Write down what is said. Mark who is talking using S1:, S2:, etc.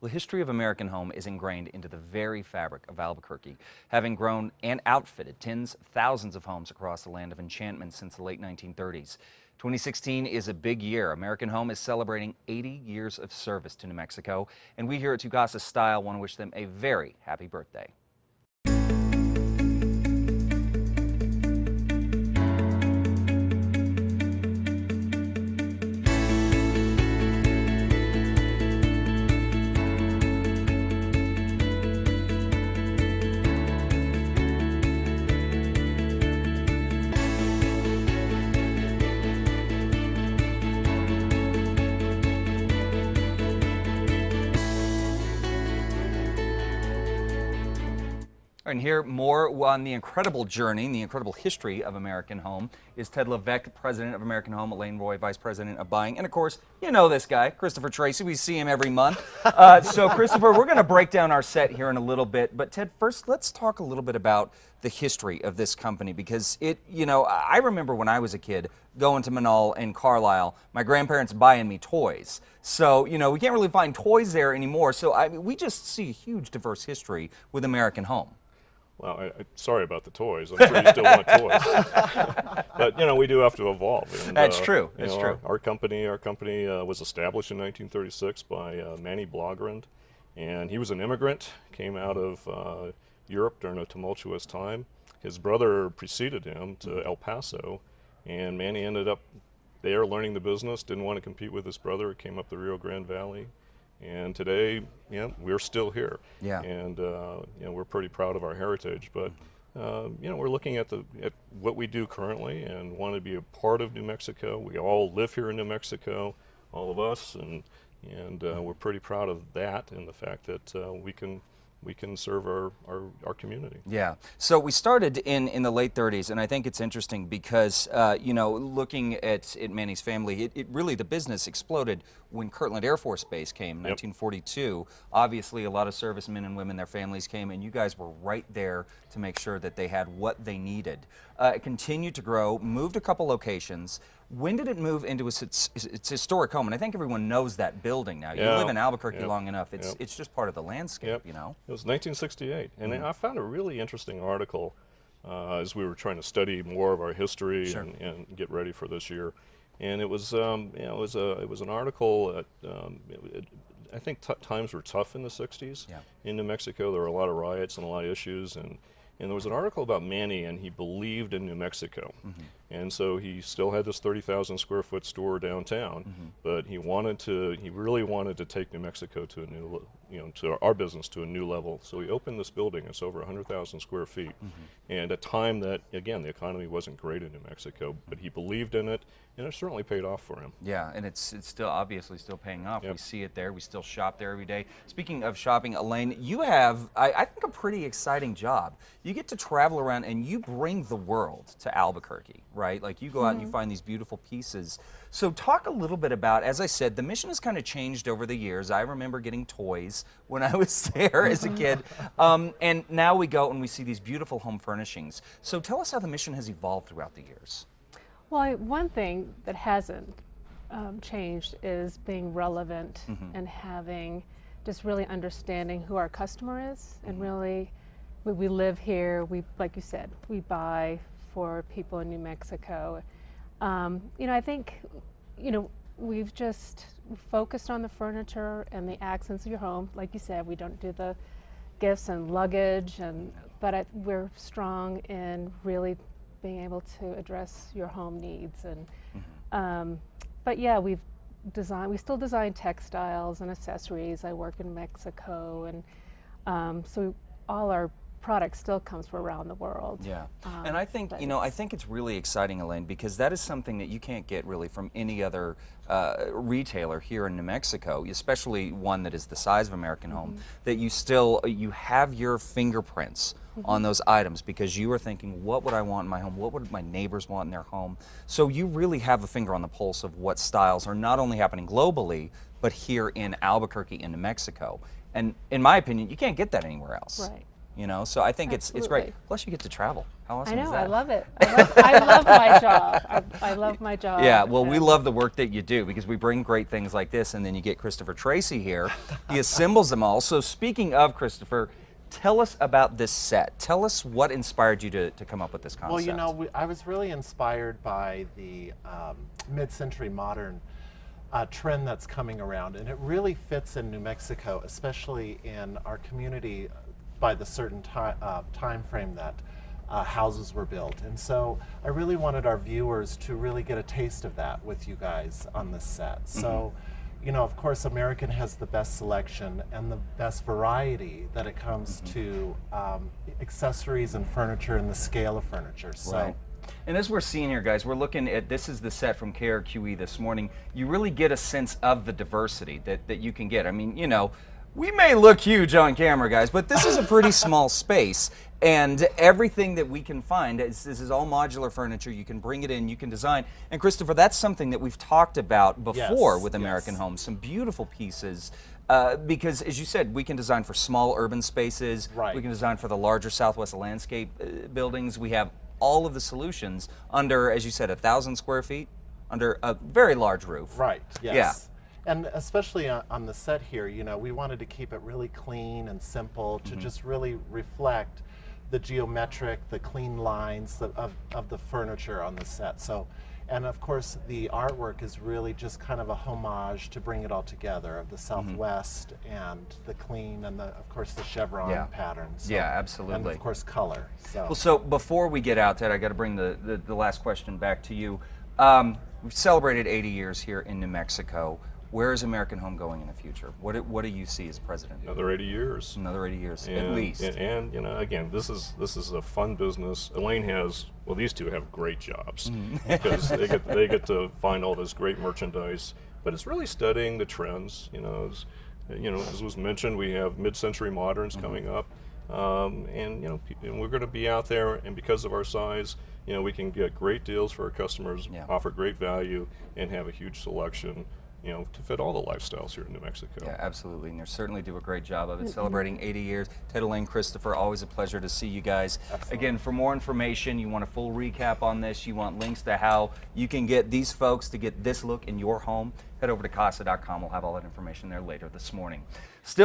S1: The history of American Home is ingrained into the very fabric of Albuquerque, having grown and outfitted thousands of homes across the land of enchantment since the late 1930s. 2016 is a big year. American Home is celebrating 80 years of service to New Mexico, and we here at Tu Casa Style want to wish them a very happy birthday. And here, more on the incredible journey and the incredible history of American Home is Ted Levesque, President of American Home, Elaine Roy, Vice President of Buying, and of course, you know this guy, Christopher Tracy. We see him every month. So Christopher, we're going to break down our set here in a little bit, but Ted, first let's talk a little bit about the history of this company, because I remember when I was a kid going to Manal and Carlisle, my grandparents buying me toys. So, we can't really find toys there anymore. So, we just see a huge diverse history with American Home.
S2: Well, sorry about the toys. I'm sure you still want toys. But, we do have to evolve. And,
S1: That's true. That's true.
S2: Our company was established in 1936 by Manny Blogrand. And he was an immigrant, came out of Europe during a tumultuous time. His brother preceded him to El Paso, and Manny ended up there learning the business, didn't want to compete with his brother, came up the Rio Grande Valley. And today, we're still here. Yeah. And we're pretty proud of our heritage. But we're looking at what we do currently and want to be a part of New Mexico. We all live here in New Mexico, all of us, and we're pretty proud of that and the fact that we can serve our community. Yeah. So we started in the late 30s, and I think it's interesting because looking at Manny's family, it really, the business exploded when Kirtland Air Force Base came in 1942. Obviously, a lot of servicemen and women, their families came, and you guys were right there to make sure that they had what they needed. It continued to grow, moved a couple locations. When did it move into its historic home? And I think everyone knows that building now. You live in Albuquerque long enough. It's just part of the landscape, It was 1968. And I found a really interesting article as we were trying to study more of our history and get ready for this year. And it was it was an article that I think times were tough in the 60s in New Mexico. There were a lot of riots and a lot of issues, and there was an article about Manny, and he believed in New Mexico. And so he still had this 30,000 square foot store downtown, but he really wanted to take New Mexico to a new, to our business to a new level. So he opened this building. It's over 100,000 square feet. And at a time that, again, the economy wasn't great in New Mexico, but he believed in it, and it certainly paid off for him. Yeah, and it's still obviously still paying off. We see it there. We still shop there every day. Speaking of shopping, Elaine, you have, I think, a pretty exciting job. You get to travel around and you bring the world to Albuquerque, right? Like you go out and you find these beautiful pieces. So talk a little bit about, as I said, the mission has kind of changed over the years. I remember getting toys when I was there as a kid. And now we go and we see these beautiful home furnishings. So tell us how the mission has evolved throughout the years.
S3: Well, one thing that hasn't changed is being relevant and having just really understanding who our customer is, and really we live here. We, like you said, we buy for people in New Mexico. I think we've just focused on the furniture and the accents of your home. Like you said, we don't do the gifts and luggage, but we're strong in really being able to address your home needs. And but yeah, we still design textiles and accessories. I work in Mexico, and so all our product still comes from around the world. Yeah,
S1: and I think I think it's really exciting, Elaine, because that is something that you can't get really from any other retailer here in New Mexico, especially one that is the size of American Home. That you have your fingerprints on those items, because you are thinking, what would I want in my home? What would my neighbors want in their home? So you really have a finger on the pulse of what styles are not only happening globally, but here in Albuquerque in New Mexico. And in my opinion, you can't get that anywhere else.
S3: Right.
S1: You know, so I think it's great.
S3: Absolutely.
S1: Plus, you get to travel. How awesome
S3: I
S1: is
S3: know,
S1: that?
S3: I love it. I love my job. I love my job.
S1: Yeah, well, we
S3: and-
S1: love the work that you do because we bring great things like this, and then you get Christopher Tracy here. He assembles them all. So speaking of Christopher, tell us about this set. Tell us what inspired you to come up with this concept.
S4: Well, you know, I was really inspired by the mid-century modern trend that's coming around, and it really fits in New Mexico, especially in our community by the certain time frame that houses were built. And so I really wanted our viewers to really get a taste of that with you guys on this set. So, you know, of course, American has the best selection and the best variety that it comes to accessories and furniture and the scale of furniture. So.
S1: Right. And as we're seeing here, guys, we're looking at, this is the set from KRQE this morning. You really get a sense of the diversity that you can get. I mean, you know, we may look huge on camera, guys, but this is a pretty small space. And everything that we can find, this is all modular furniture. You can bring it in, you can design. And Christopher, that's something that we've talked about before with American Homes. Some beautiful pieces. Because, as you said, we can design for small urban spaces.
S4: Right.
S1: We can design for the larger Southwest landscape buildings. We have all of the solutions under, as you said, 1,000 square feet, under a very large roof.
S4: Right, yes.
S1: Yeah.
S4: And especially on the set here, you know, we wanted to keep it really clean and simple to just really reflect the geometric, the clean lines of the furniture on the set. So, and of course, the artwork is really just kind of a homage to bring it all together of the Southwest and the clean and of course the chevron pattern. So,
S1: Yeah, absolutely.
S4: And of course color. So.
S1: Well, so before we get out, Ted, I got to bring the last question back to you. We've celebrated 80 years here in New Mexico. Where is American Home going in the future? What do you see as president?
S2: Another 80 years.
S1: Another 80 years,
S2: And,
S1: at least.
S2: and you know, again, this is a fun business. Elaine has, well, these two have great jobs because they get to find all this great merchandise. But it's really studying the trends. You know, as was mentioned, we have mid-century moderns coming up, and you know, and we're going to be out there. And because of our size, you know, we can get great deals for our customers, offer great value, and have a huge selection, you know, to fit all the lifestyles here in New Mexico.
S1: Yeah, absolutely, and they certainly do a great job of it, celebrating 80 years. Ted, Elaine, Christopher, always a pleasure to see you guys.
S4: Absolutely.
S1: Again, for more information, you want a full recap on this, you want links to how you can get these folks to get this look in your home, head over to casa.com. We'll have all that information there later this morning. Still